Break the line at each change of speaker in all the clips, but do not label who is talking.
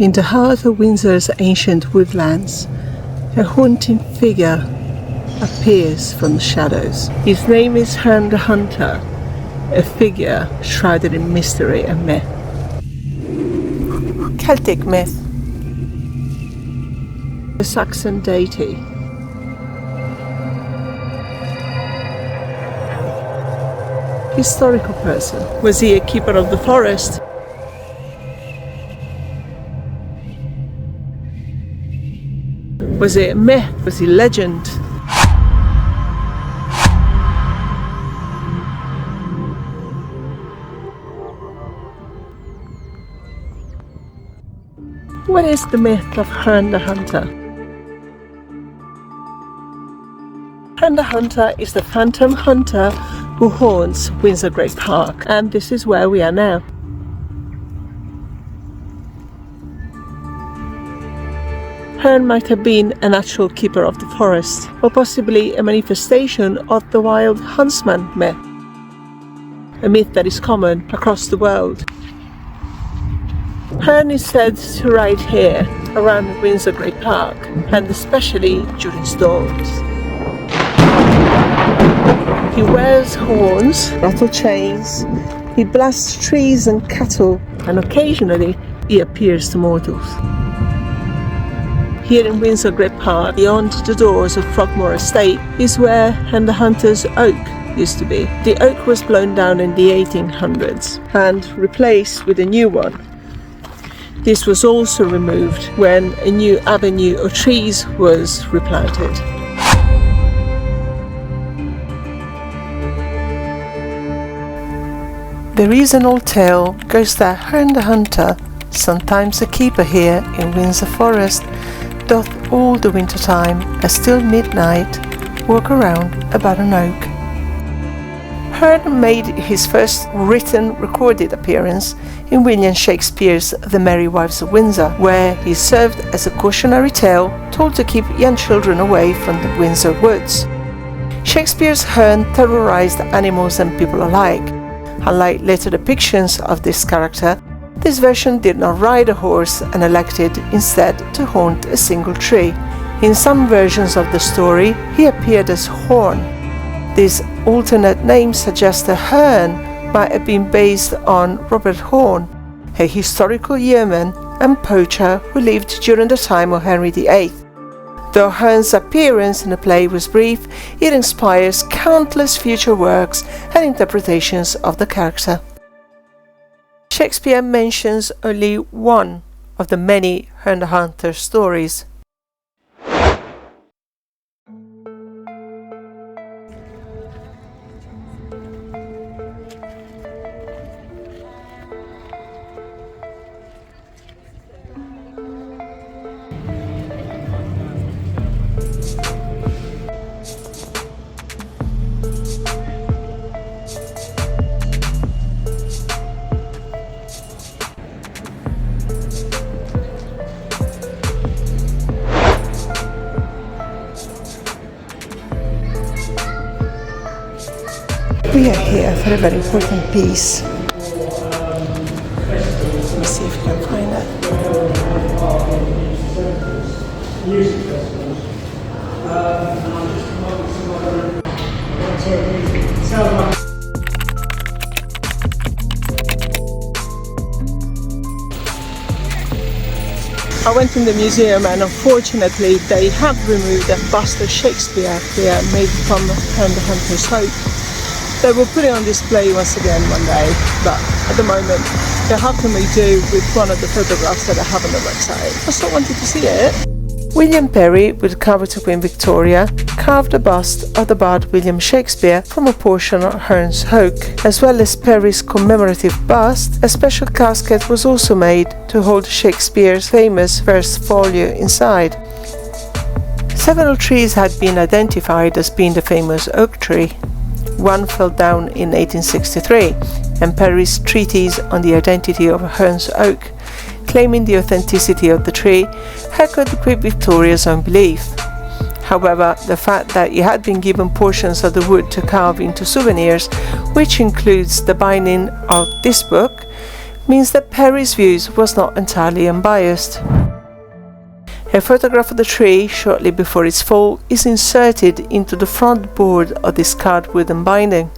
in the heart of Windsor's ancient woodlands, a haunting figure appears from the shadows. His name is Herne the Hunter, a figure shrouded in mystery and myth. Celtic myth. The Saxon deity. Historical person. Was he a keeper of the forest? Was it a myth? Was he legend? What is the myth of Herne the Hunter? Herne the Hunter is the phantom hunter who haunts Windsor Great Park, and this is where we are now. Herne might have been a natural keeper of the forest, or possibly a manifestation of the wild huntsman myth, a myth that is common across the world. Herne is said to ride here around Windsor Great Park, and especially during storms. He wears horns, rattle chains, he blasts trees and cattle, and occasionally he appears to mortals. Here in Windsor Great Park, beyond the doors of Frogmore Estate, is where Herne the Hunter's oak used to be. The oak was blown down in the 1800s and replaced with a new one. This was also removed when a new avenue of trees was replanted. The reasonable tale goes that Herne the Hunter, sometimes a keeper here in Windsor Forest, doth all the winter time, as till midnight, walk around about an oak. Herne made his first written recorded appearance in William Shakespeare's The Merry Wives of Windsor, where he served as a cautionary tale told to keep young children away from the Windsor woods. Shakespeare's Herne terrorized animals and people alike. Unlike later depictions of this character, this version did not ride a horse and elected instead to haunt a single tree. In some versions of the story, he appeared as Horn. This alternate name suggests that Herne might have been based on Robert Horn, a historical yeoman and poacher who lived during the time of Henry VIII. Though Herne's appearance in the play was brief, it inspires countless future works and interpretations of the character. Shakespeare mentions only one of the many Herne the Hunter stories. We are here for a very important piece. Let me see if we can find it. I went in the museum and unfortunately they have removed a bust of Shakespeare here made from Herne the Hunter's oak. They will put it on display once again one day, but at the moment they have to make do with one of the photographs that I have on the website. I still wanted to see it. William Perry, with cover to Queen Victoria, carved a bust of the bard William Shakespeare from a portion of Herne's oak. As well as Perry's commemorative bust, a special casket was also made to hold Shakespeare's famous first folio inside. Several trees had been identified as being the famous oak tree. One fell down in 1863, and Perry's treatise on the identity of Herne's oak, claiming the authenticity of the tree, echoed Queen Victoria's own belief. However, the fact that he had been given portions of the wood to carve into souvenirs, which includes the binding of this book, means that Perry's views was not entirely unbiased. A photograph of the tree shortly before its fall is inserted into the front board of this card wooden binding.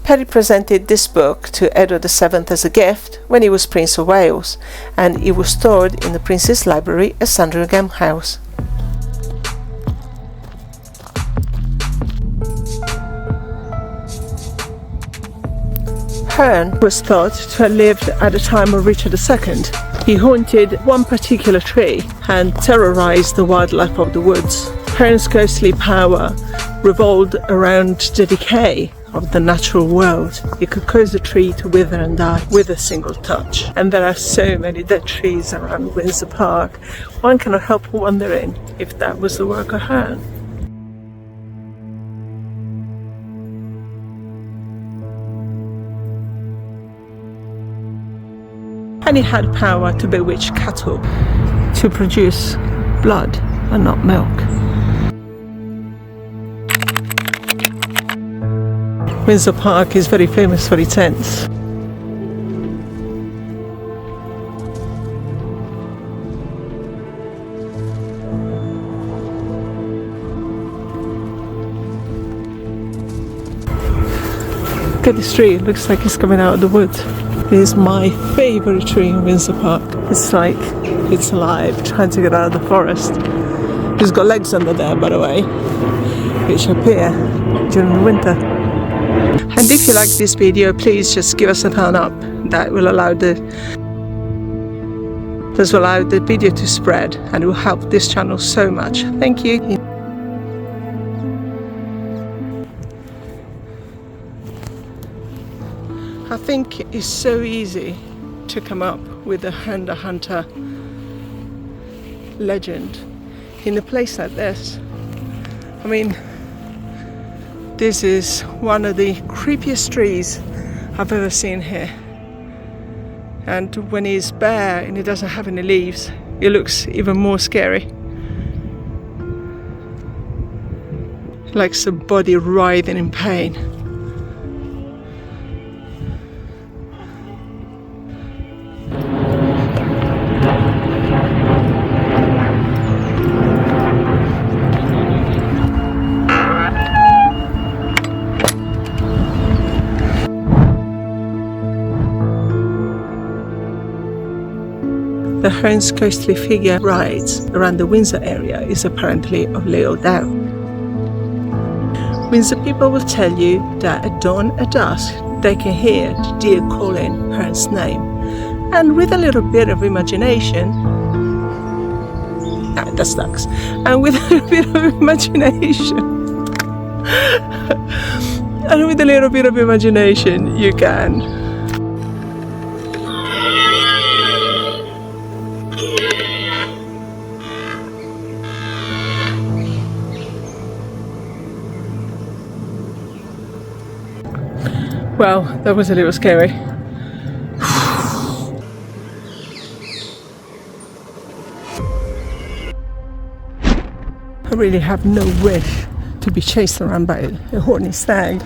Perry presented this book to Edward VII as a gift when he was Prince of Wales, and it was stored in the Prince's Library at Sandringham House. Herne was thought to have lived at the time of Richard II. He haunted one particular tree and terrorized the wildlife of the woods. Herne's ghostly power revolved around the decay of the natural world. It could cause a tree to wither and die with a single touch. And there are so many dead trees around Windsor Park. One cannot help wondering if that was the work of Herne. And he had power to bewitch cattle to produce blood and not milk. Windsor Park is very famous for its ents. Look at this tree, it looks like it's coming out of the woods. It is my favourite tree in Windsor Park. It's like it's alive, trying to get out of the forest. It's got legs under there, by the way, which appear during the winter. And if you like this video, please just give us a thumbs up. That will allow the video to spread, and it will help this channel so much. Thank you. I think it's so easy to come up with a Herne the Hunter legend in a place like this. I mean, this is one of the creepiest trees I've ever seen here. And when it's bare and it doesn't have any leaves, it looks even more scary. Like some body writhing in pain. The Herne's ghostly figure rides around the Windsor area is apparently of little doubt. Windsor people will tell you that at dawn at dusk they can hear the deer calling Herne's name, and with a little bit of imagination, that sucks, and with a little bit of imagination, you can. Well, that was a little scary. I really have no wish to be chased around by a horny stag.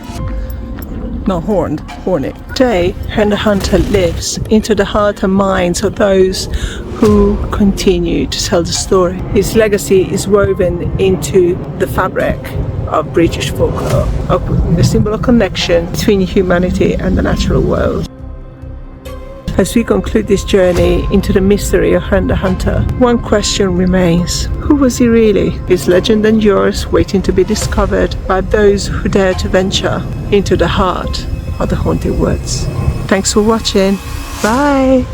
Not horned, horny. Today, Herne the Hunter lives into the heart and minds of those who continue to tell the story. His legacy is woven into the fabric of British folklore, the symbol of connection between humanity and the natural world. As we conclude this journey into the mystery of Herne the Hunter, one question remains. Who was he really? His legend endures, waiting to be discovered by those who dare to venture into the heart of the haunted woods. Thanks for watching. Bye!